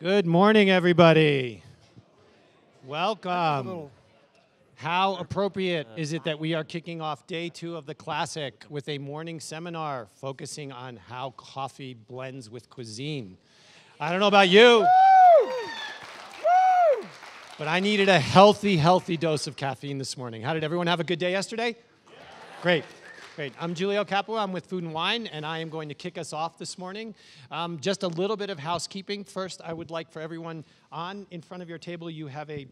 Good morning, everybody. Welcome. How appropriate is it that we are kicking off day 2 of the Classic with a morning seminar focusing on how coffee blends with cuisine? I don't know about you, but I needed a healthy dose of caffeine this morning. How did everyone have a good day yesterday? Great. Great. I'm Giulio Capua. I'm with Food and Wine, and I am going to kick us off this morning. Just a little bit of housekeeping. First, I would like for everyone in front of your table, you have a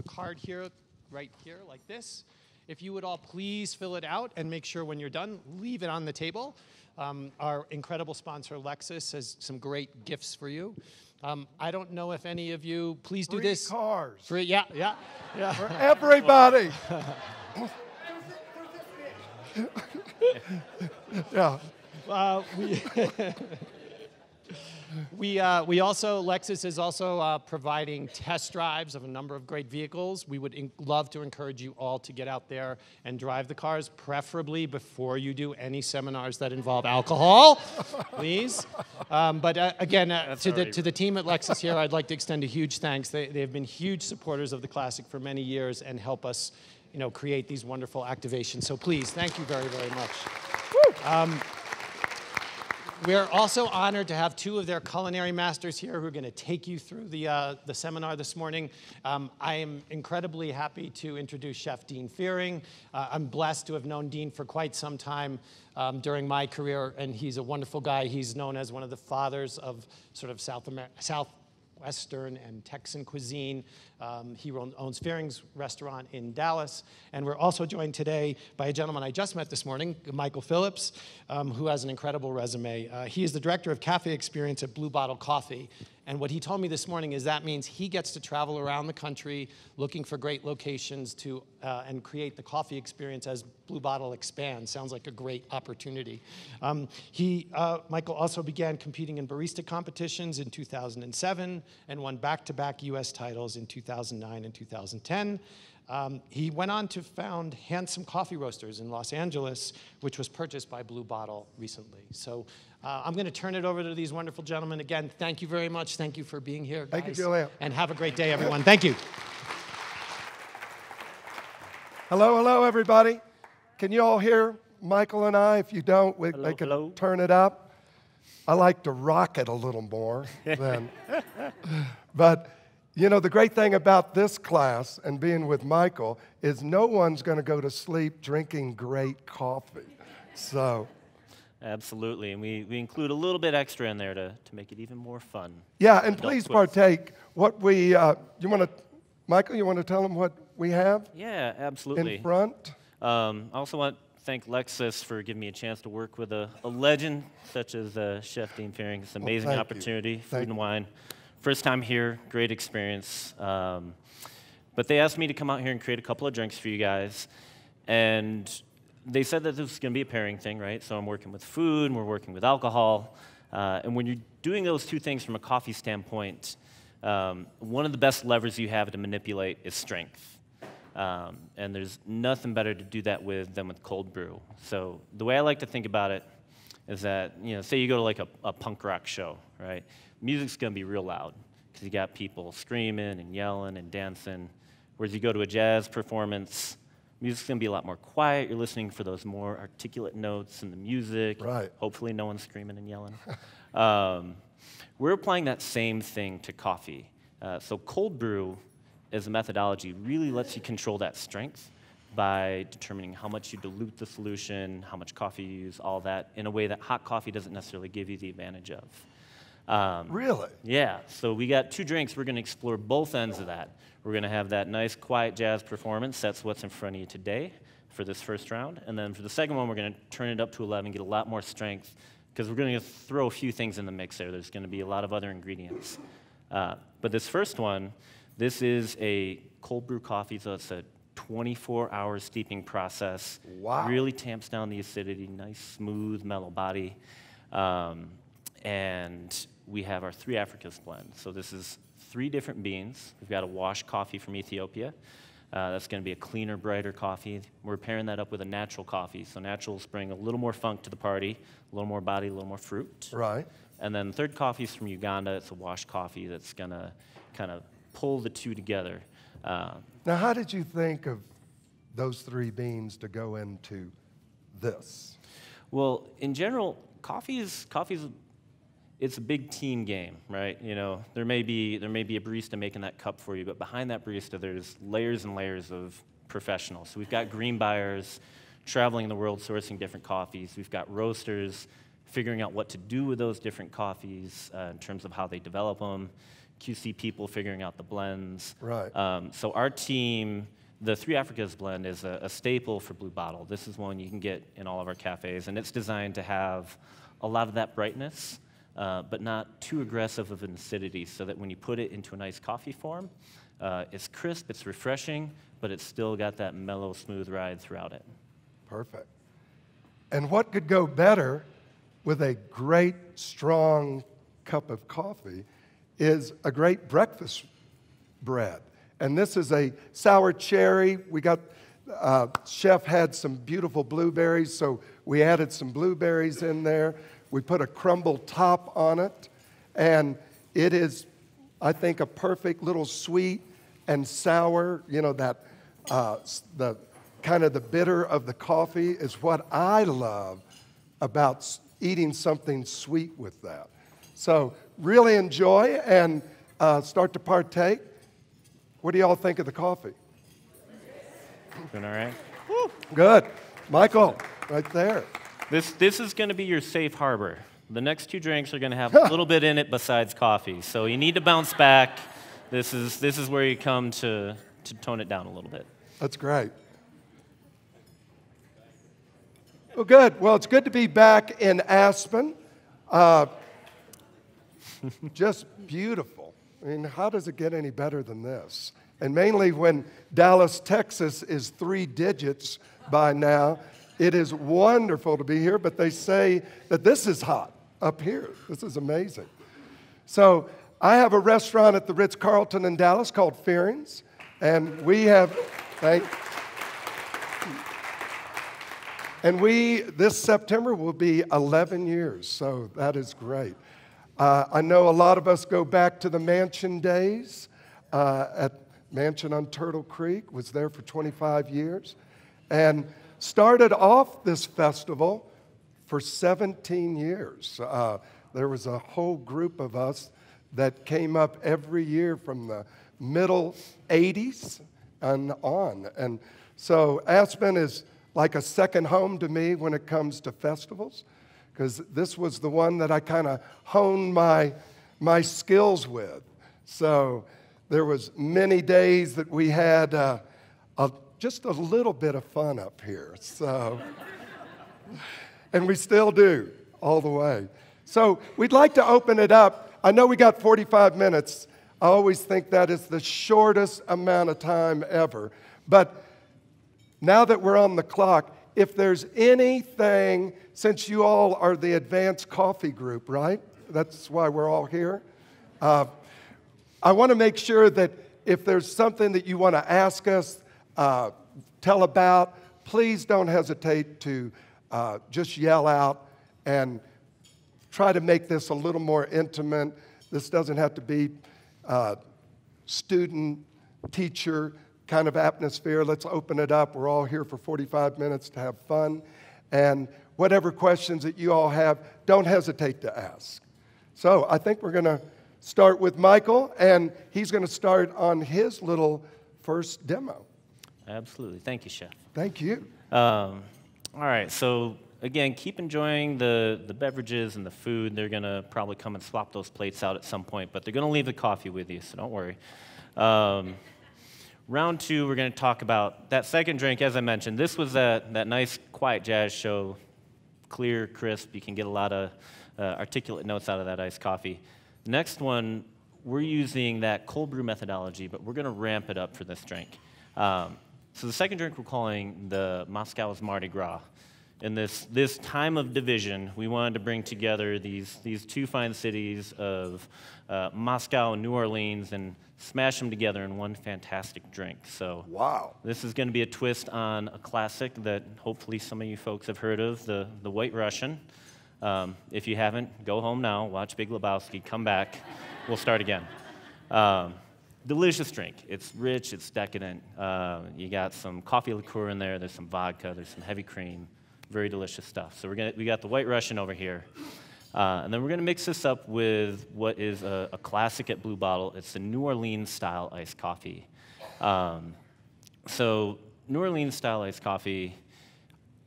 card here, right here, like this. If you would all please fill it out and make sure when you're done, leave it on the table. Our incredible sponsor, Lexus, has some great gifts for you. I don't know if any of you, please do this. Free cars. Free, yeah. For everybody. Yeah. We also, Lexus is also providing test drives of a number of great vehicles. We would love to encourage you all to get out there and drive the cars, preferably before you do any seminars that involve alcohol, please. Again, to the team at Lexus here, I'd like to extend a huge thanks. They have been huge supporters of the Classic for many years and help us create these wonderful activations. So please, thank you very, very much. We're also honored to have 2 of their culinary masters here who are going to take you through the seminar this morning. I am incredibly happy to introduce Chef Dean Fearing. I'm blessed to have known Dean for quite some time during my career, and he's a wonderful guy. He's known as one of the fathers of sort of Southwestern and Texan cuisine. He owns Pairings restaurant in Dallas. And we're also joined today by a gentleman I just met this morning, Michael Phillips, who has an incredible resume. He is the director of cafe experience at Blue Bottle Coffee. And what he told me this morning is that means he gets to travel around the country looking for great locations to and create the coffee experience as Blue Bottle expands. Sounds like a great opportunity. Michael also began competing in barista competitions in 2007 and won back-to-back U.S. titles in 2009 and 2010. He went on to found Handsome Coffee Roasters in Los Angeles, which was purchased by Blue Bottle recently. So I'm going to turn it over to these wonderful gentlemen. Again, thank you very much. Thank you for being here, guys. Thank you, Julia. And have a great day, everyone. Thank you. Hello, everybody. Can you all hear Michael and I? If you don't, they can turn it up. I like to rock it a little more than. But, the great thing about this class and being with Michael is no one's going to go to sleep drinking great coffee. So. Absolutely, and we include a little bit extra in there to make it even more fun. Yeah, and please partake. Michael, you want to tell them what we have? Yeah, absolutely. In front? I also want to thank Lexus for giving me a chance to work with a legend such as Chef Dean Fearing. It's an amazing opportunity, Food and Wine. First time here, great experience. But they asked me to come out here and create a couple of drinks for you guys. And they said that this was going to be a pairing thing, right? So I'm working with food, and we're working with alcohol. And when you're doing those 2 things from a coffee standpoint, one of the best levers you have to manipulate is strength. And there's nothing better to do that with than with cold brew. So the way I like to think about it is that, say you go to like a punk rock show, right? Music's going to be real loud because you got people screaming and yelling and dancing. Whereas you go to a jazz performance, music's going to be a lot more quiet. You're listening for those more articulate notes in the music. Right. Hopefully no one's screaming and yelling. We're applying that same thing to coffee. So cold brew as a methodology really lets you control that strength by determining how much you dilute the solution, how much coffee you use, all that, in a way that hot coffee doesn't necessarily give you the advantage of. Really? Yeah, so we got 2 drinks. We're going to explore both ends of that. We're going to have that nice, quiet jazz performance. That's what's in front of you today for this first round. And then for the second one, we're going to turn it up to 11, get a lot more strength, because we're going to throw a few things in the mix there. There's going to be a lot of other ingredients. But this first one, this is a cold brew coffee, so it's a 24-hour steeping process. Wow. Really tamps down the acidity, nice, smooth, mellow body. And we have our 3 Africas blend. So this is 3 different beans. We've got a washed coffee from Ethiopia. That's going to be a cleaner, brighter coffee. We're pairing that up with a natural coffee. So naturals bring a little more funk to the party, a little more body, a little more fruit. Right. And then the third coffee is from Uganda. It's a wash coffee that's going to kind of pull the two together. Now, how did you think of those 3 beans to go into this? Well, in general, coffee's it's a big team game, right? You know, there may be a barista making that cup for you, but behind that barista, there's layers and layers of professionals. So we've got green buyers traveling the world sourcing different coffees. We've got roasters figuring out what to do with those different coffees in terms of how they develop them. QC people figuring out the blends. Right. So our team, the Three Africas blend is a staple for Blue Bottle. This is one you can get in all of our cafes, and it's designed to have a lot of that brightness, but not too aggressive of an acidity, so that when you put it into a nice coffee form, it's crisp, it's refreshing, but it's still got that mellow, smooth ride throughout it. Perfect. And what could go better with a great, strong cup of coffee is a great breakfast bread. And this is a sour cherry. We got, Chef had some beautiful blueberries, so we added some blueberries in there. We put a crumbled top on it, and it is, I think, a perfect little sweet and sour, you know, that the kind of the bitter of the coffee is what I love about eating something sweet with that. So really enjoy and start to partake. What do y'all think of the coffee? Doing all right? Good. Michael, right there. This is going to be your safe harbor. The next 2 drinks are going to have a little bit in it besides coffee. So you need to bounce back. This is where you come to tone it down a little bit. That's great. Well, good. Well, it's good to be back in Aspen. Just beautiful. I mean, how does it get any better than this? And mainly when Dallas, Texas is 3 digits by now. It is wonderful to be here, but they say that this is hot up here. This is amazing. So I have a restaurant at the Ritz-Carlton in Dallas called Pairings, and we have, this September will be 11 years, so that is great. I know a lot of us go back to the Mansion days. At Mansion on Turtle Creek, was there for 25 years, and started off this festival for 17 years. There was a whole group of us that came up every year from the middle 80s and on. And so Aspen is like a second home to me when it comes to festivals, because this was the one that I kind of honed my skills with. So there was many days that we had just a little bit of fun up here. So, and we still do all the way. So we'd like to open it up. I know we got 45 minutes. I always think that is the shortest amount of time ever. But now that we're on the clock, if there's anything, since you all are the advanced coffee group, right? That's why we're all here. I want to make sure that if there's something that you want to ask us, tell about, please don't hesitate to just yell out and try to make this a little more intimate. This doesn't have to be student, teacher kind of atmosphere. Let's open it up. We're all here for 45 minutes to have fun. And whatever questions that you all have, don't hesitate to ask. So I think we're going to start with Michael, and he's going to start on his little first demo. Absolutely. Thank you, Chef. Thank you. All right. So again, keep enjoying the beverages and the food. They're going to probably come and swap those plates out at some point, but they're going to leave the coffee with you, so don't worry. Round 2, we're going to talk about that second drink. As I mentioned, this was that nice, quiet jazz show, clear, crisp. You can get a lot of articulate notes out of that iced coffee. Next one, we're using that cold brew methodology, but we're going to ramp it up for this drink. So the second drink we're calling the Moscow's Mardi Gras. in this time of division, we wanted to bring together these two fine cities of Moscow and New Orleans and smash them together in one fantastic drink. So wow. This is going to be a twist on a classic that hopefully some of you folks have heard of, the White Russian. If you haven't, go home now, watch Big Lebowski, come back, we'll start again. Delicious drink. It's rich, it's decadent. You got some coffee liqueur in there, there's some vodka, there's some heavy cream. Very delicious stuff. So we got the White Russian over here. And then we're going to mix this up with what is a classic at Blue Bottle. It's the New Orleans style iced coffee. So New Orleans style iced coffee,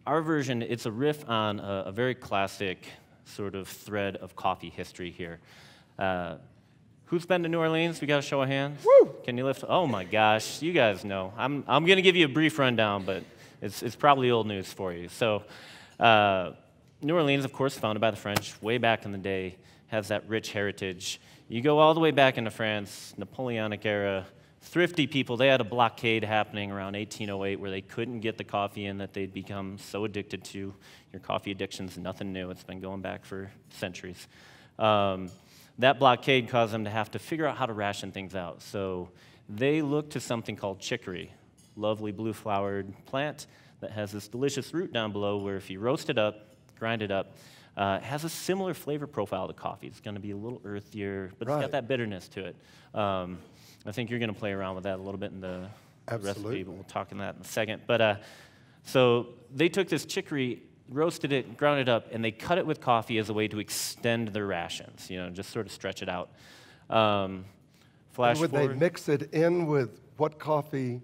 our version, it's a riff on a very classic sort of thread of coffee history here. Who's been to New Orleans? We got a show of hands? Woo! Can you lift? Oh my gosh, you guys know. I'm going to give you a brief rundown, but it's probably old news for you. So New Orleans, of course, founded by the French way back in the day, has that rich heritage. You go all the way back into France, Napoleonic era, thrifty people, they had a blockade happening around 1808 where they couldn't get the coffee in that they'd become so addicted to. Your coffee addiction's nothing new. It's been going back for centuries. That blockade caused them to have to figure out how to ration things out. So they looked to something called chicory, lovely blue-flowered plant that has this delicious root down below where if you roast it up, grind it up, it has a similar flavor profile to coffee. It's going to be a little earthier, but It's got that bitterness to it. I think you're going to play around with that a little bit in the recipe, but we'll talk in that in a second. But so they took this chicory, roasted it, ground it up, and they cut it with coffee as a way to extend their rations, just sort of stretch it out. Would they mix it in with what coffee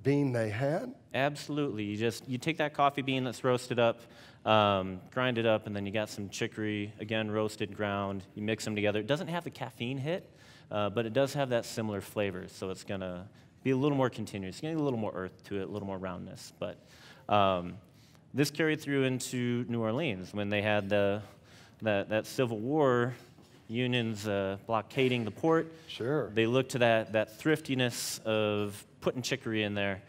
bean they had? Absolutely. You take that coffee bean that's roasted up, grind it up, and then you got some chicory, again, roasted, ground. You mix them together. It doesn't have the caffeine hit, but it does have that similar flavor, so it's going to be a little more continuous. It's going to get a little more earth to it, a little more roundness. But this carried through into New Orleans when they had that Civil War, Unions blockading the port. Sure. They looked to that thriftiness of putting chicory in there,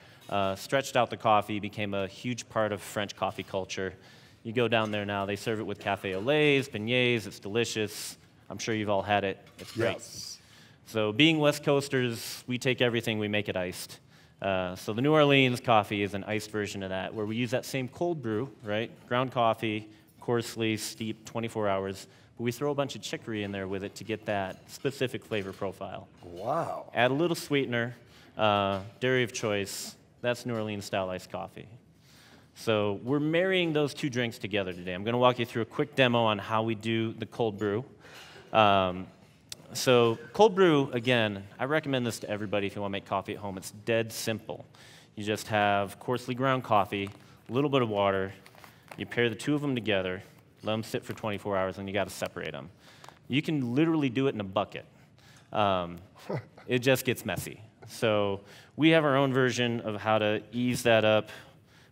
stretched out the coffee, became a huge part of French coffee culture. You go down there now, they serve it with café au laits, beignets, it's delicious. I'm sure you've all had it. It's great. Yes. So being West Coasters, we take everything, we make it iced. So the New Orleans coffee is an iced version of that, where we use that same cold brew, right? Ground coffee, coarsely steeped 24 hours, but we throw a bunch of chicory in there with it to get that specific flavor profile. Wow. Add a little sweetener, dairy of choice. That's New Orleans style iced coffee. So we're marrying those two drinks together today. I'm going to walk you through a quick demo on how we do the cold brew. So cold brew, again, I recommend this to everybody if you want to make coffee at home. It's dead simple. You just have coarsely ground coffee, a little bit of water. You pair the two of them together, let them sit for 24 hours, and you got to separate them. You can literally do it in a bucket. It just gets messy. So we have our own version of how to ease that up.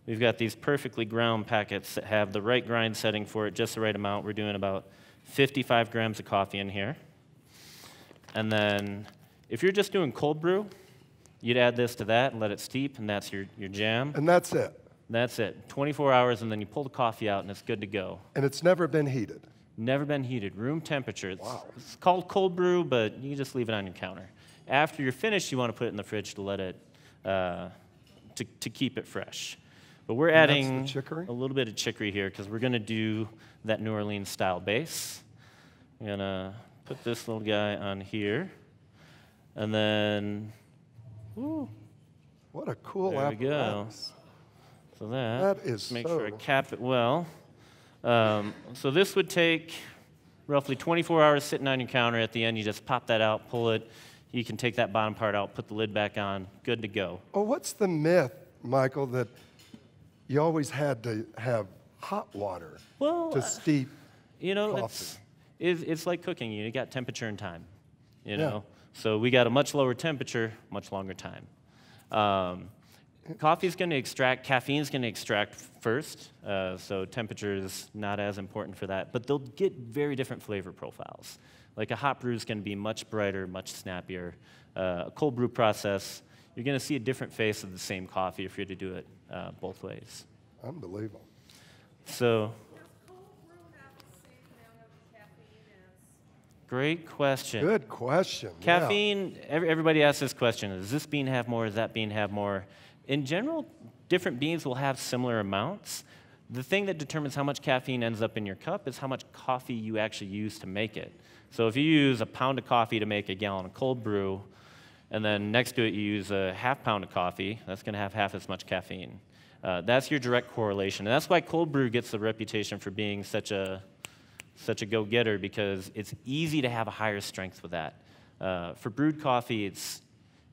We've got these perfectly ground packets that have the right grind setting for it, just the right amount. We're doing about 55 grams of coffee in here. And then if you're just doing cold brew, you'd add this to that and let it steep, and that's your jam. And that's it? That's it. 24 hours, and then you pull the coffee out, and it's good to go. And it's never been heated? Never been heated. Room temperature. Wow. It's called cold brew, but you can just leave it on your counter. After you're finished, you want to put it in the fridge to let it, to keep it fresh. But we're adding a little bit of chicory here because we're going to do that New Orleans style base. I'm going to put this little guy on here. And then, woo. What a cool apparatus. There we go. So that is make sure I cap it well. So this would take roughly 24 hours sitting on your counter. At the end, you just pop that out, pull it. You can take that bottom part out, put the lid back on, good to go. Oh, what's the myth, Michael, that you always had to have hot water to steep coffee? It's like cooking. You got temperature and time, you know? So we got a much lower temperature, much longer time. Coffee's going to extract, caffeine's going to extract first, so temperature is not as important for that, but they'll get very different flavor profiles. Like a hot brew is going to be much brighter, much snappier. A cold brew process, you're going to see a different face of the same coffee if you're to do it both ways. Unbelievable. So, great question. Good question. Caffeine, everybody asks this question. Does this bean have more? Does that bean have more? In general, different beans will have similar amounts. The thing that determines how much caffeine ends up in your cup is how much coffee you actually use to make it. So if you use a pound of coffee to make a gallon of cold brew, and then next to it you use a half pound of coffee, that's going to have half as much caffeine. That's your direct correlation. And that's why cold brew gets the reputation for being such a go-getter, because it's easy to have a higher strength with that. For brewed coffee,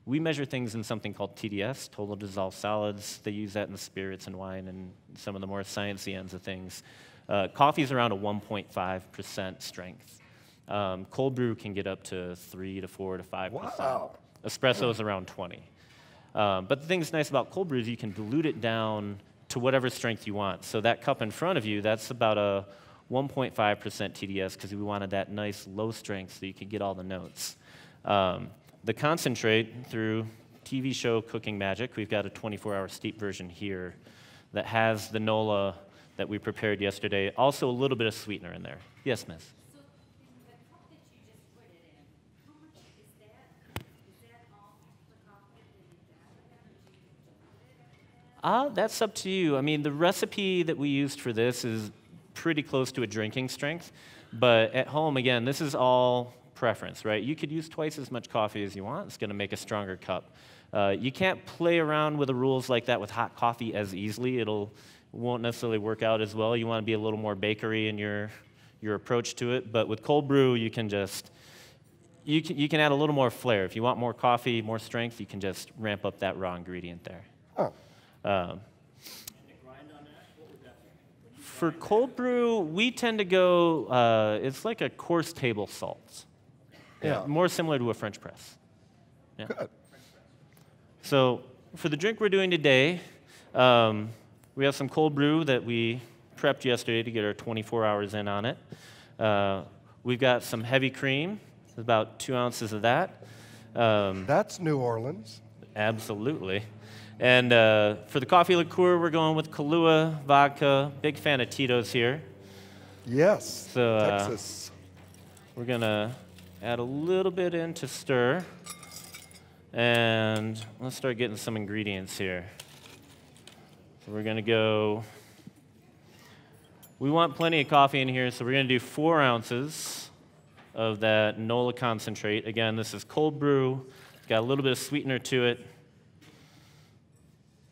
we measure things in something called TDS, total dissolved solids. They use that in spirits and wine and some of the more sciencey ends of things. Coffee is around a 1.5% strength. Cold brew can get up to 3 to 4 to 5%. Wow. Espresso is around 20. But the thing that's nice about cold brew is you can dilute it down to whatever strength you want. So that cup in front of you, that's about a 1.5% TDS, because we wanted that nice low strength so you could get all the notes. The concentrate, through TV show Cooking Magic, we've got a 24-hour steep version here that has the NOLA that we prepared yesterday, also a little bit of sweetener in there. Yes, miss? So in the cup that you just put it in, how much is that? Is that all the coffee that you got? That's up to you. I mean, the recipe that we used for this is pretty close to a drinking strength, but at home, again, this is all preference, right? You could use twice as much coffee as you want. It's going to make a stronger cup. You can't play around with the rules like that with hot coffee as easily. Won't necessarily work out as well. You want to be a little more bakery in your approach to it, but with cold brew, you can you can add a little more flair. If you want more coffee, more strength, you can just ramp up that raw ingredient there. Oh. For cold brew, we tend to go, it's like a coarse table salt. Yeah. More similar to a French press. Yeah. Good. So for the drink we're doing today, we have some cold brew that we prepped yesterday to get our 24 hours in on it. We've got some heavy cream, about 2 ounces of that. That's New Orleans. Absolutely. And for the coffee liqueur, we're going with Kahlua, vodka. Big fan of Tito's here. Yes, So, Texas. We're going to add a little bit in to stir. And let's start getting some ingredients here. So we're going to go, we want plenty of coffee in here, so we're going to do 4 ounces of that NOLA concentrate. Again, this is cold brew. It's got a little bit of sweetener to it.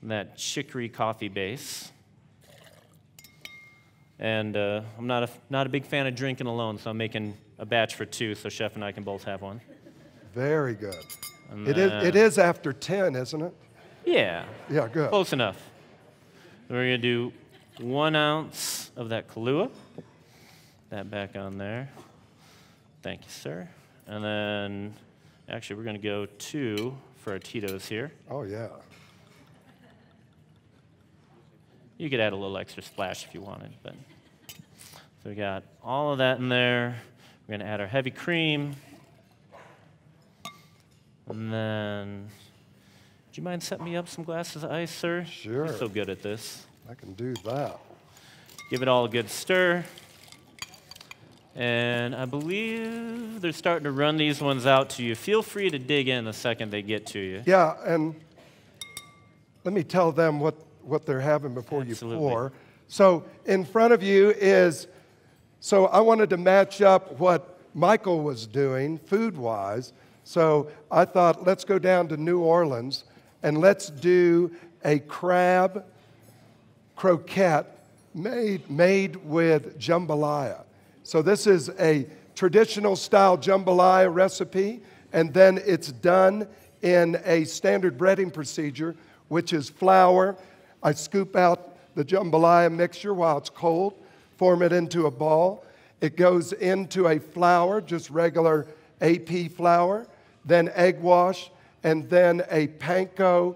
And that chicory coffee base. And I'm not a big fan of drinking alone, so I'm making a batch for 2 so Chef and I can both have one. Very good. And It is after 10, isn't it? Yeah. Yeah, good. Close enough. Then we're going to do 1 ounce of that Kahlua. That back on there. Thank you, sir. And then, actually, we're going to go 2 for our Tito's here. Oh, yeah. You could add a little extra splash if you wanted, but so we got all of that in there. We're going to add our heavy cream. And then, do you mind setting me up some glasses of ice, sir? Sure. You're so good at this. I can do that. Give it all a good stir. And I believe they're starting to run these ones out to you. Feel free to dig in the second they get to you. Yeah, and let me tell them what they're having before Absolutely. you pour. So in front of you is, so I wanted to match up what Michael was doing food-wise. So I thought, let's go down to New Orleans and let's do a crab croquette made with jambalaya. So this is a traditional style jambalaya recipe, and then it's done in a standard breading procedure, which is flour. I scoop out the jambalaya mixture while it's cold, form it into a ball. It goes into a flour, just regular AP flour, then egg wash, and then a panko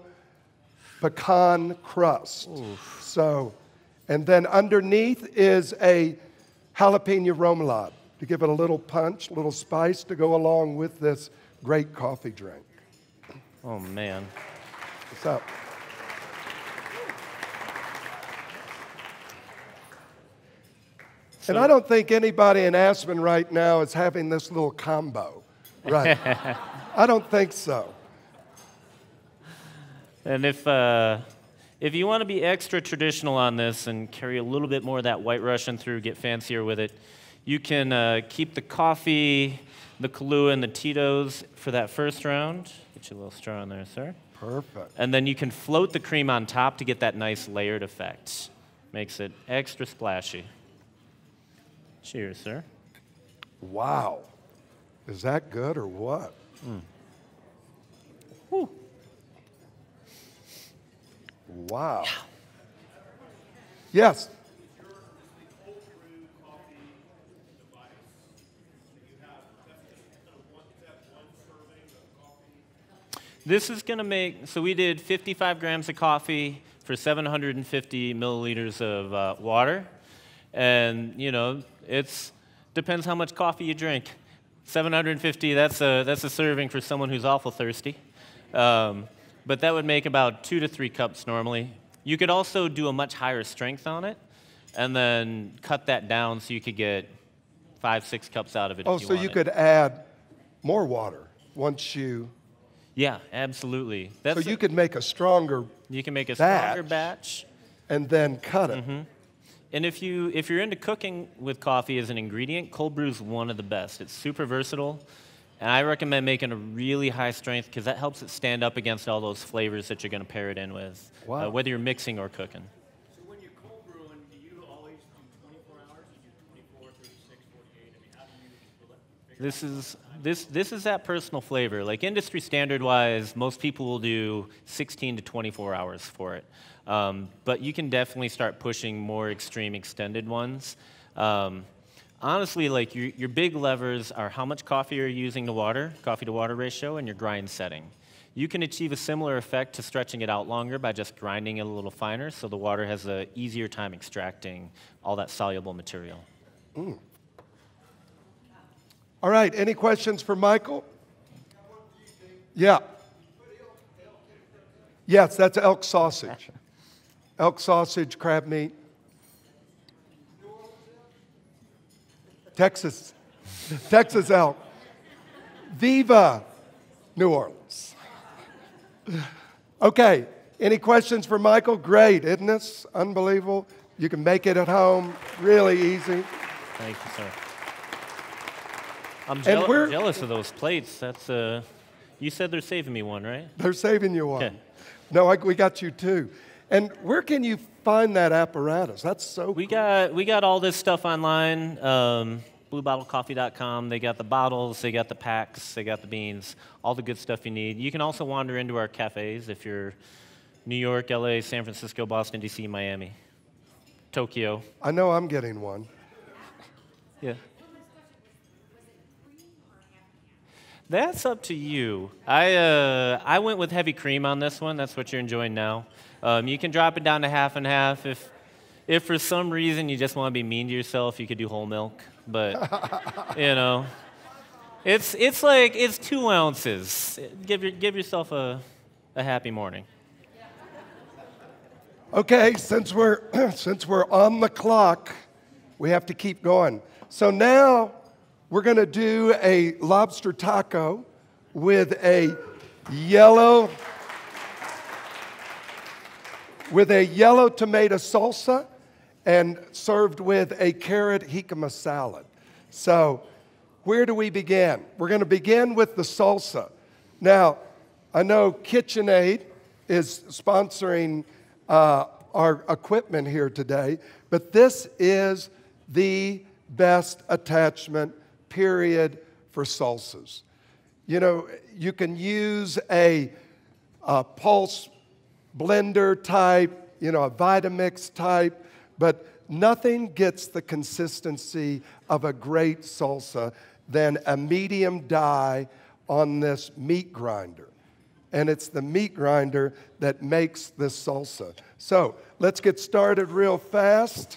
pecan crust. Oof. So, and then underneath is a jalapeno remoulade to give it a little punch, a little spice to go along with this great coffee drink. Oh, man. What's up? And I don't think anybody in Aspen right now is having this little combo, right? I don't think so. And if you want to be extra traditional on this and carry a little bit more of that White Russian through, get fancier with it, you can keep the coffee, the Kahlua, and the Tito's for that first round. Get you a little straw in there, sir. Perfect. And then you can float the cream on top to get that nice layered effect. Makes it extra splashy. Cheers, sir. Wow. Is that good or what? Whew. Wow. Yeah. Yes. This is going to make, so we did 55 grams of coffee for 750 milliliters of water. And, you know, it depends how much coffee you drink. 750, that's a serving for someone who's awful thirsty. But that would make about 2 to 3 cups normally. You could also do a much higher strength on it and then cut that down so you could get 5, 6 cups out of it if you so want you it. could add more water once you... Yeah, absolutely. So you could make a stronger You can make a stronger batch. And then cut it. Mm-hmm. And if you're into cooking with coffee as an ingredient, cold brew is one of the best. It's super versatile. And I recommend making a really high strength because that helps it stand up against all those flavors that you're going to pair it in with, whether you're mixing or cooking. So when you're cold brewing, do you always do 24 hours? Do you do 24, 36, 48? I mean, how do you This is that personal flavor. Like industry standard wise, most people will do 16 to 24 hours for it. But you can definitely start pushing more extreme extended ones. Honestly, like your big levers are how much coffee you're using to water, coffee to water ratio, and your grind setting. You can achieve a similar effect to stretching it out longer by just grinding it a little finer so the water has an easier time extracting all that soluble material. Mm. All right, any questions for Michael? Yeah. Yes, that's elk sausage. Elk sausage, crab meat. Texas elk. Viva New Orleans. Okay, any questions for Michael? Great, isn't this unbelievable? You can make it at home, really easy. Thank you, sir. I'm jealous of those plates. That's you said they're saving me one, right? They're saving you one. Okay. No, we got you two. And where can you find that apparatus? That's so cool. We got all this stuff online. BlueBottleCoffee.com. They got the bottles, they got the packs, they got the beans, all the good stuff you need. You can also wander into our cafes if you're New York, LA, San Francisco, Boston, DC, Miami, Tokyo. I know I'm getting one. Yeah. That's up to you. I went with heavy cream on this one. That's what you're enjoying now. You can drop it down to half and half. If for some reason you just want to be mean to yourself, you could do whole milk. But you know, it's 2 ounces. Give yourself a happy morning. Okay, since we're on the clock, we have to keep going. So now we're going to do a lobster taco with a yellow tomato salsa and served with a carrot jicama salad. So where do we begin? We're going to begin with the salsa. Now, I know KitchenAid is sponsoring our equipment here today, but this is the best attachment, period, for salsas. You know, you can use a pulse blender type, you know, a Vitamix type, but nothing gets the consistency of a great salsa than a medium die on this meat grinder. And it's the meat grinder that makes this salsa. So let's get started real fast.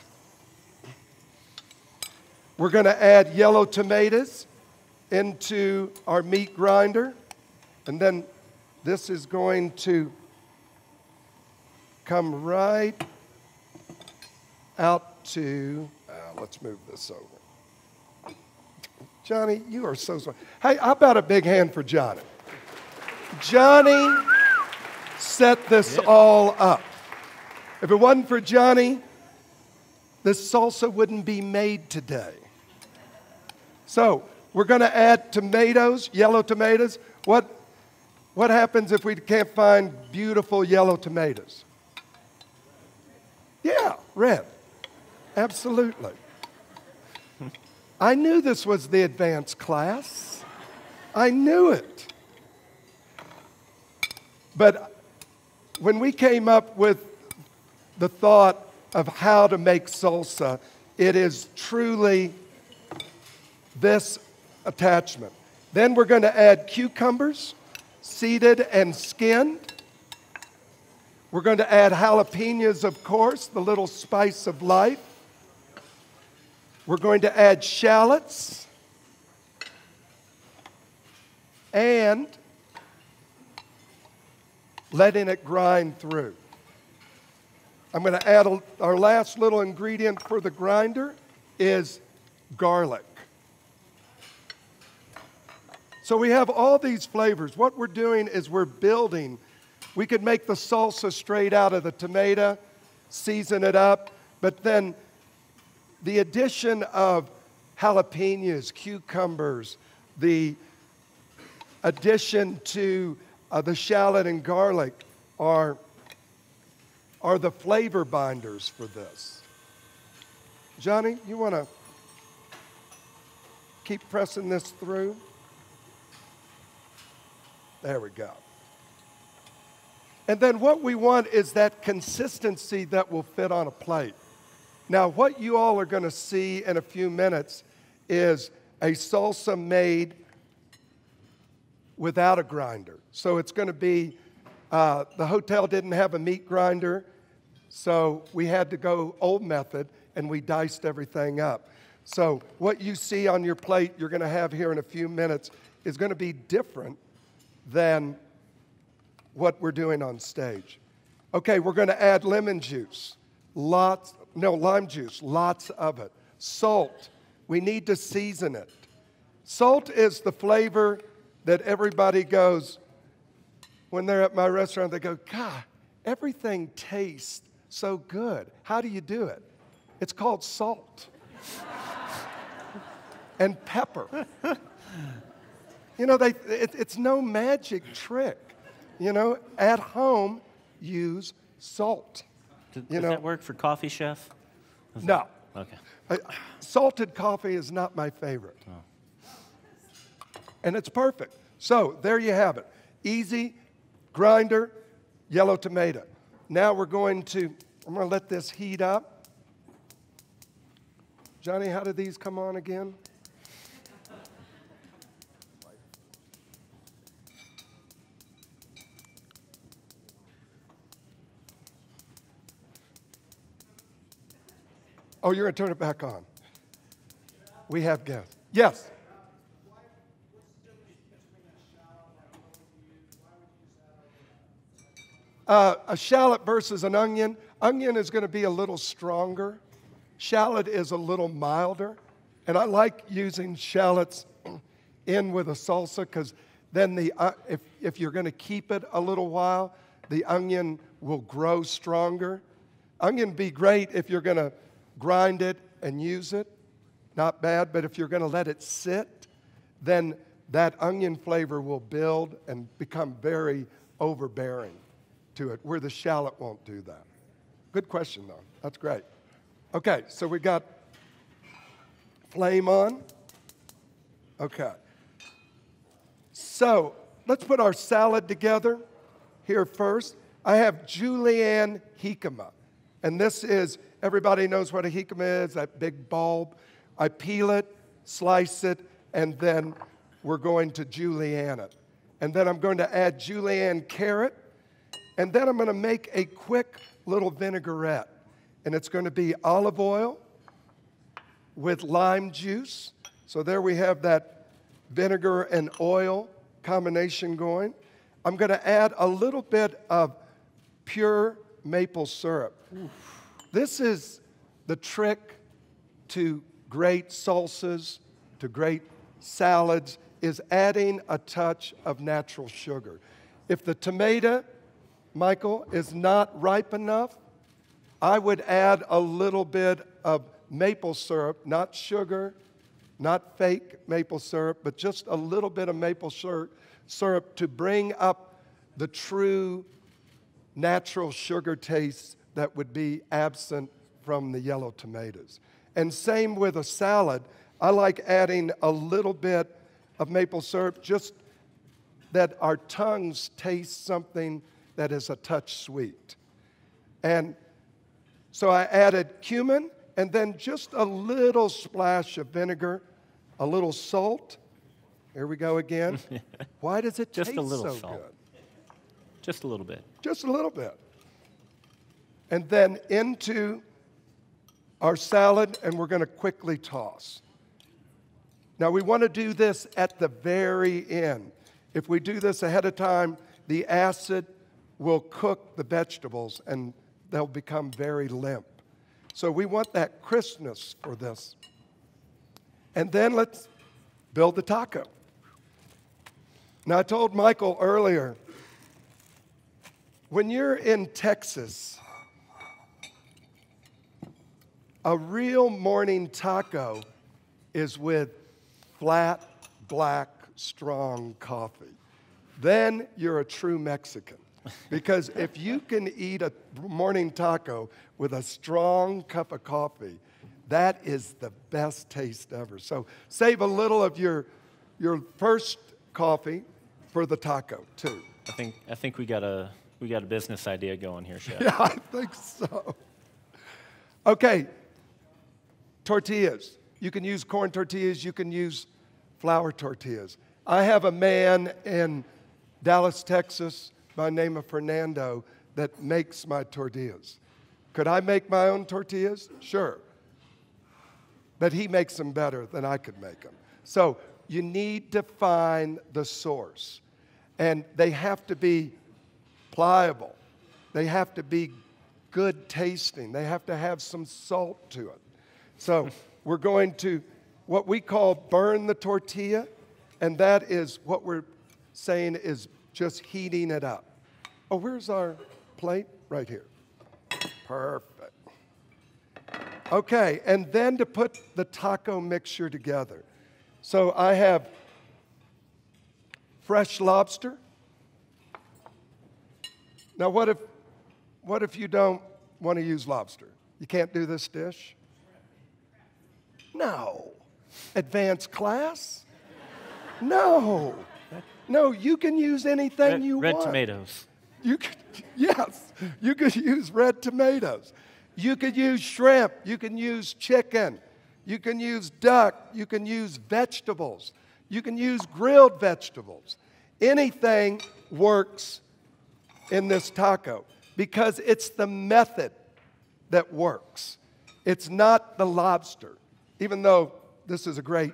We're going to add yellow tomatoes into our meat grinder. And then this is going to come right out to, let's move this over. Johnny, you are so smart. Hey, how about a big hand for Johnny? Johnny set this all up. If it wasn't for Johnny, this salsa wouldn't be made today. So we're going to add tomatoes, yellow tomatoes. What happens if we can't find beautiful yellow tomatoes? Yeah, red. Absolutely. I knew this was the advanced class. I knew it. But when we came up with the thought of how to make salsa, it is truly this attachment. Then we're going to add cucumbers, seeded and skinned. We're going to add jalapenos, of course, the little spice of life. We're going to add shallots and letting it grind through. I'm going to add our last little ingredient for the grinder is garlic. So we have all these flavors. What we're doing is we're building. We could make the salsa straight out of the tomato, season it up, but then the addition of jalapenos, cucumbers, the addition to the shallot and garlic are the flavor binders for this. Johnny, you want to keep pressing this through? There we go. And then what we want is that consistency that will fit on a plate. Now, what you all are going to see in a few minutes is a salsa made without a grinder. So it's going to be, the hotel didn't have a meat grinder, so we had to go old method, and we diced everything up. So what you see on your plate you're going to have here in a few minutes is going to be different than what we're doing on stage. Okay, we're going to add lemon juice. Lime juice, lots of it. Salt, we need to season it. Salt is the flavor that everybody goes, when they're at my restaurant, they go, God, everything tastes so good. How do you do it? It's called salt and pepper. You know, it's no magic trick. You know, at home, use salt. Does that work for coffee, chef? No. Okay. Salted coffee is not my favorite. Oh. And it's perfect. So there you have it. Easy, grinder, yellow tomato. Now I'm going to let this heat up. Johnny, how do these come on again? Oh, you're going to turn it back on. We have guests. Yes? A shallot versus an onion. Onion is going to be a little stronger. Shallot is a little milder. And I like using shallots in with a salsa because then if you're going to keep it a little while, the onion will grow stronger. Onion be great if you're going to grind it and use it. Not bad, but if you're going to let it sit, then that onion flavor will build and become very overbearing to it, where the shallot won't do that. Good question, though. That's great. Okay, so we got flame on. Okay. So let's put our salad together here first. I have julienne jicama, and this is, everybody knows what a jicama is, that big bulb. I peel it, slice it, and then we're going to julienne it. And then I'm going to add julienne carrot, and then I'm going to make a quick little vinaigrette. And it's going to be olive oil with lime juice. So there we have that vinegar and oil combination going. I'm going to add a little bit of pure maple syrup. This is the trick to great salsas, to great salads, is adding a touch of natural sugar. If the tomato, Michael, is not ripe enough, I would add a little bit of maple syrup, not sugar, not fake maple syrup, but just a little bit of maple syrup to bring up the true natural sugar taste that would be absent from the yellow tomatoes. And same with a salad. I like adding a little bit of maple syrup, just that our tongues taste something that is a touch sweet. And so I added cumin and then just a little splash of vinegar, a little salt. Here we go again. Why does it taste so good? Just a little salt. Just a little bit. Just a little bit. And then into our salad, and we're going to quickly toss. Now, we want to do this at the very end. If we do this ahead of time, the acid will cook the vegetables, and they'll become very limp. So we want that crispness for this. And then let's build the taco. Now, I told Michael earlier, when you're in Texas, a real morning taco is with flat, black, strong coffee. Then you're a true Mexican. Because if you can eat a morning taco with a strong cup of coffee, that is the best taste ever. So save a little of your first coffee for the taco too. I think we got a business idea going here, Chef. Yeah, I think so. Okay, tortillas. You can use corn tortillas. You can use flour tortillas. I have a man in Dallas, Texas, by the name of Fernando, that makes my tortillas. Could I make my own tortillas? Sure. But he makes them better than I could make them. So you need to find the source. And they have to be pliable. They have to be good tasting. They have to have some salt to it. So we're going to what we call burn the tortilla, and that is what we're saying is just heating it up. Oh, where's our plate? Right here. Perfect. Okay, and then to put the taco mixture together. So I have fresh lobster. Now, what if you don't want to use lobster? You can't do this dish? No. Advanced class? No. No, you can use anything you want. Red tomatoes. Yes, you could use red tomatoes. You could use shrimp. You can use chicken. You can use duck. You can use vegetables. You can use grilled vegetables. Anything works in this taco because it's the method that works. It's not the lobster, even though this is a great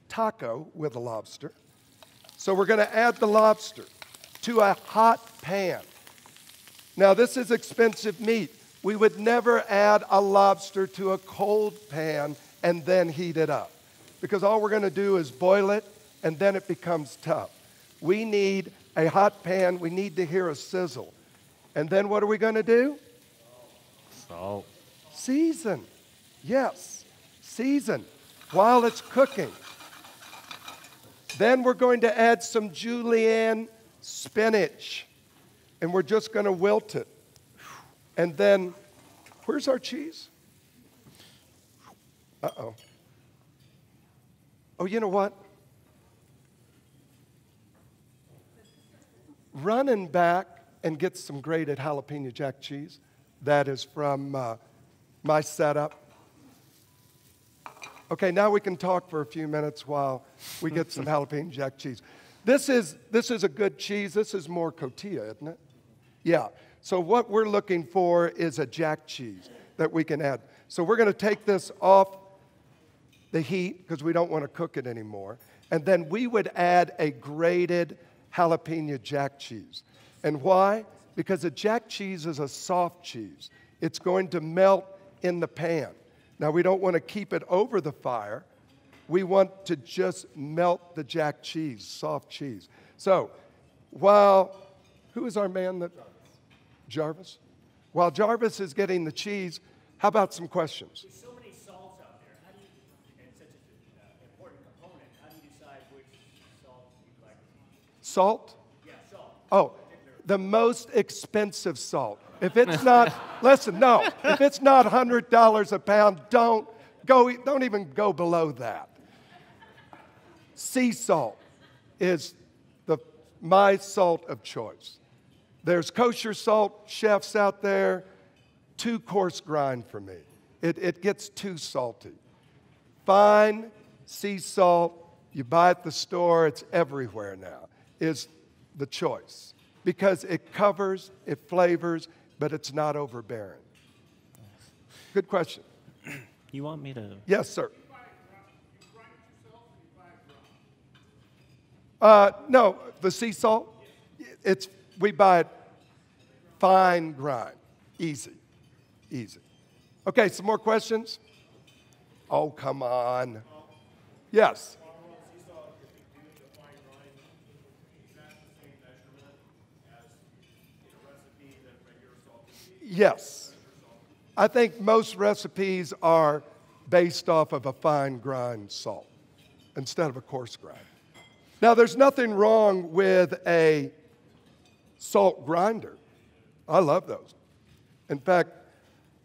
taco with a lobster. So we're going to add the lobster to a hot pan. Now, this is expensive meat. We would never add a lobster to a cold pan and then heat it up because all we're going to do is boil it and then it becomes tough. We need a hot pan. We need to hear a sizzle. And then what are we going to do? Salt. Season. Yes, season while it's cooking. Then we're going to add some julienne spinach, and we're just going to wilt it. And then, where's our cheese? Uh-oh. Oh, you know what? Running back and get some grated jalapeno jack cheese. That is from my setup. Okay, now we can talk for a few minutes while we get some jalapeno jack cheese. This is a good cheese. This is more cotija, isn't it? Yeah. So what we're looking for is a jack cheese that we can add. So we're going to take this off the heat because we don't want to cook it anymore. And then we would add a grated jalapeno jack cheese. And why? Because a jack cheese is a soft cheese. It's going to melt in the pan. Now, we don't want to keep it over the fire. We want to just melt the jack cheese, soft cheese. So who is our man that? Jarvis? While Jarvis is getting the cheese, how about some questions? With so many salts out there, how do you, and such an important component, how do you decide which salt you'd like to use? Salt? Yeah, salt. Oh, the most expensive salt. If it's not, listen, no, if it's not $100 a pound, don't even go below that. Sea salt is my salt of choice. There's kosher salt chefs out there, too coarse grind for me. It gets too salty. Fine sea salt, you buy at the store, it's everywhere now, is the choice. Because it covers, it flavors, but it's not overbearing. Good question. You want me to? Yes, sir. No, the sea salt, we buy it fine grind, easy. Okay, some more questions? Oh, come on. Yes. Yes. I think most recipes are based off of a fine grind salt instead of a coarse grind. Now, there's nothing wrong with a salt grinder. I love those. In fact,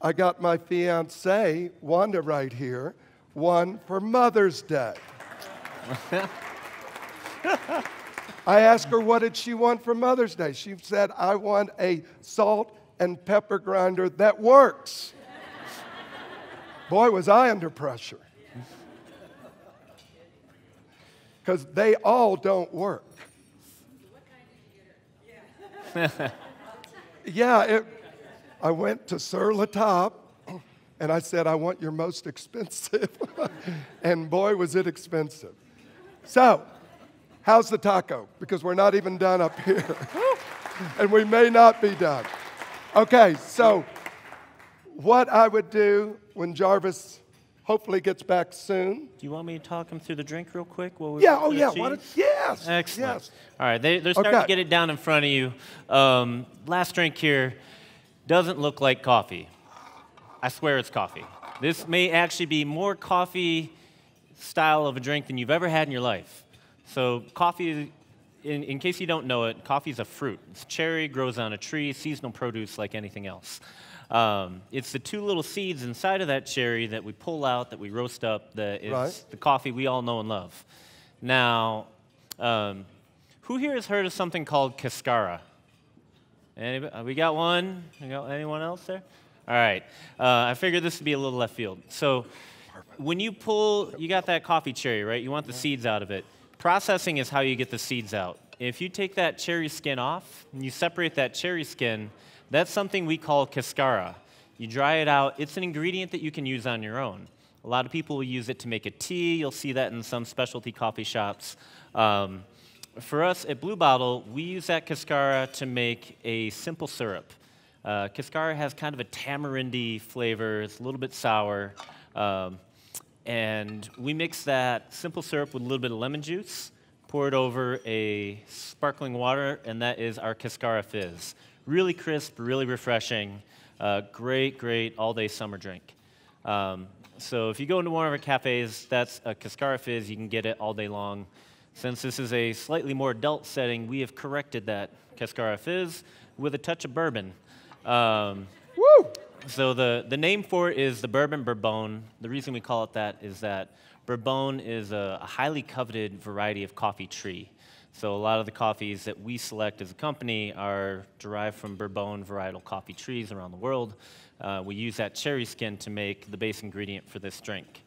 I got my fiancée, Wanda, right here, one for Mother's Day. I asked her, what did she want for Mother's Day? She said, I want a salt and pepper grinder that works. Boy, was I under pressure. Because they all don't work. Yeah, I went to Sur La Table, and I said, I want your most expensive. And boy, was it expensive. So, how's the taco? Because we're not even done up here. And we may not be done. Okay, so what I would do when Jarvis hopefully gets back soon. Do you want me to talk him through the drink real quick? Yeah, oh yeah. Yes. Excellent. Yes. All right, they're starting to get it down in front of you. Last drink here doesn't look like coffee. I swear it's coffee. This may actually be more coffee style of a drink than you've ever had in your life. So coffee, in case you don't know it, coffee is a fruit. It's cherry, grows on a tree, seasonal produce like anything else. It's the two little seeds inside of that cherry that we pull out, that we roast up, that is the coffee we all know and love. Now, who here has heard of something called Cascara? Anybody? We got one? We got anyone else there? All right. I figured this would be a little left field. So when you got that coffee cherry, right? You want the seeds out of it. Processing is how you get the seeds out. If you take that cherry skin off and you separate that cherry skin, that's something we call Cascara. You dry it out. It's an ingredient that you can use on your own. A lot of people will use it to make a tea. You'll see that in some specialty coffee shops. For us at Blue Bottle, we use that Cascara to make a simple syrup. Cascara has kind of a tamarindy flavor. It's a little bit sour. And we mix that simple syrup with a little bit of lemon juice, pour it over a sparkling water, and that is our Cascara Fizz. Really crisp, really refreshing, great all-day summer drink. So if you go into one of our cafes, that's a Cascara Fizz. You can get it all day long. Since this is a slightly more adult setting, we have corrected that Cascara Fizz with a touch of bourbon. Woo! So the name for it is the Bourbon Bourbon. The reason we call it that is that Bourbon is a highly coveted variety of coffee tree. So a lot of the coffees that we select as a company are derived from Bourbon varietal coffee trees around the world. We use that cherry skin to make the base ingredient for this drink.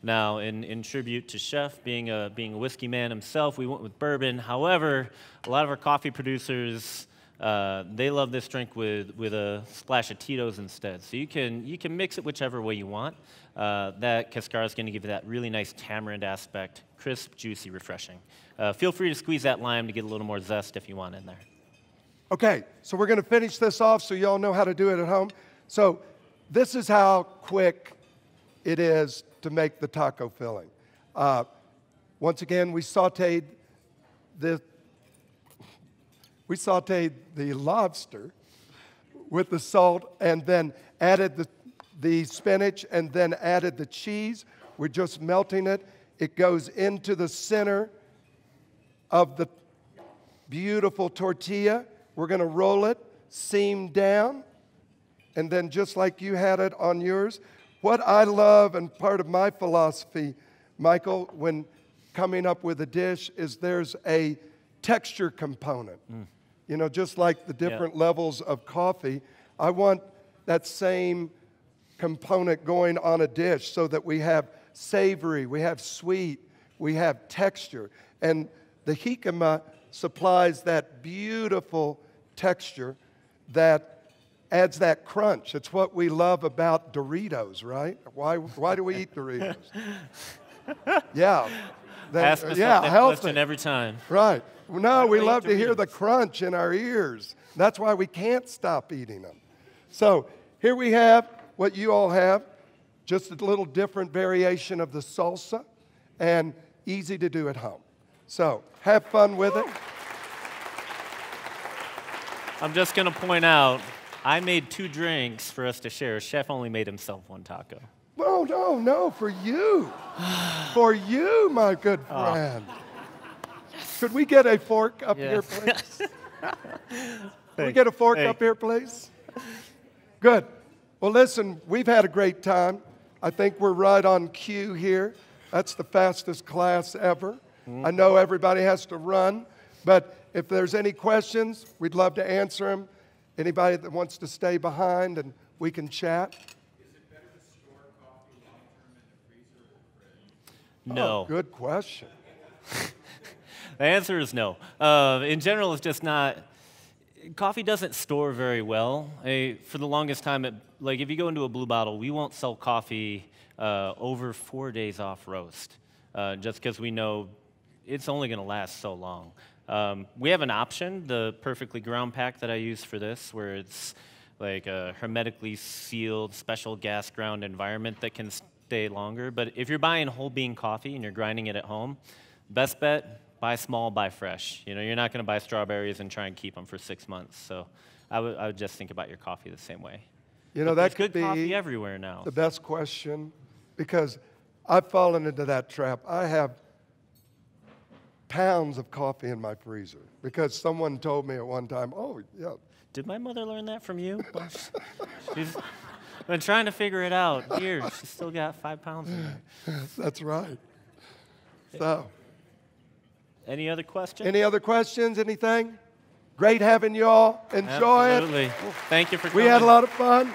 Now, in tribute to Chef being a whiskey man himself, we went with bourbon. However, a lot of our coffee producers, they love this drink with a splash of Tito's instead. So you can mix it whichever way you want. That Cascara is going to give you that really nice tamarind aspect, crisp, juicy, refreshing. Feel free to squeeze that lime to get a little more zest if you want in there. Okay, so we're going to finish this off so you all know how to do it at home. So this is how quick it is to make the taco filling. Once again, we sauteed the lobster with the salt and then added the spinach and then added the cheese. We're just melting it. It goes into the center of the beautiful tortilla. We're going to roll it, seam down, and then just like you had it on yours. What I love and part of my philosophy, Michael, when coming up with a dish is there's a texture component. You know, just like the different levels of coffee, I want that same component going on a dish so that we have savory, we have sweet, we have texture. And the jicama supplies that beautiful texture that adds that crunch. It's what we love about Doritos, right? Why do we eat Doritos? Yeah. Ask us that question every time. Right. No, we love to hear the crunch in our ears. That's why we can't stop eating them. So here we have what you all have, just a little different variation of the salsa, and easy to do at home. So have fun with it. I'm just going to point out, I made 2 drinks for us to share. Chef only made himself 1 taco. Oh, no, for you. For you, my good friend. Could we get a fork up here, please? Can we get a fork up here, please? Good. Well, listen, we've had a great time. I think we're right on cue here. That's the fastest class ever. I know everybody has to run, but if there's any questions, we'd love to answer them. Anybody that wants to stay behind and we can chat. No. Oh, good question. The answer is no. In general, it's just not. Coffee doesn't store very well. For the longest time, like if you go into a Blue Bottle, we won't sell coffee over 4 days off roast, just because we know it's only going to last so long. We have an option, the perfectly ground pack that I use for this, where it's like a hermetically sealed, special gas ground environment that can stay longer. But if you're buying whole bean coffee and you're grinding it at home, best bet, buy small, buy fresh. You know, you're not going to buy strawberries and try and keep them for 6 months. So I would just think about your coffee the same way. You know, that could be coffee everywhere now. The best question, because I've fallen into that trap. I have pounds of coffee in my freezer because someone told me at one time, oh, yeah. Did my mother learn that from you? She's been trying to figure it out. Here, she's still got 5 pounds in there. That's right. So. Any other questions? Any other questions? Anything? Great having you all. Enjoy Absolutely. it. Thank you for coming. We had a lot of fun.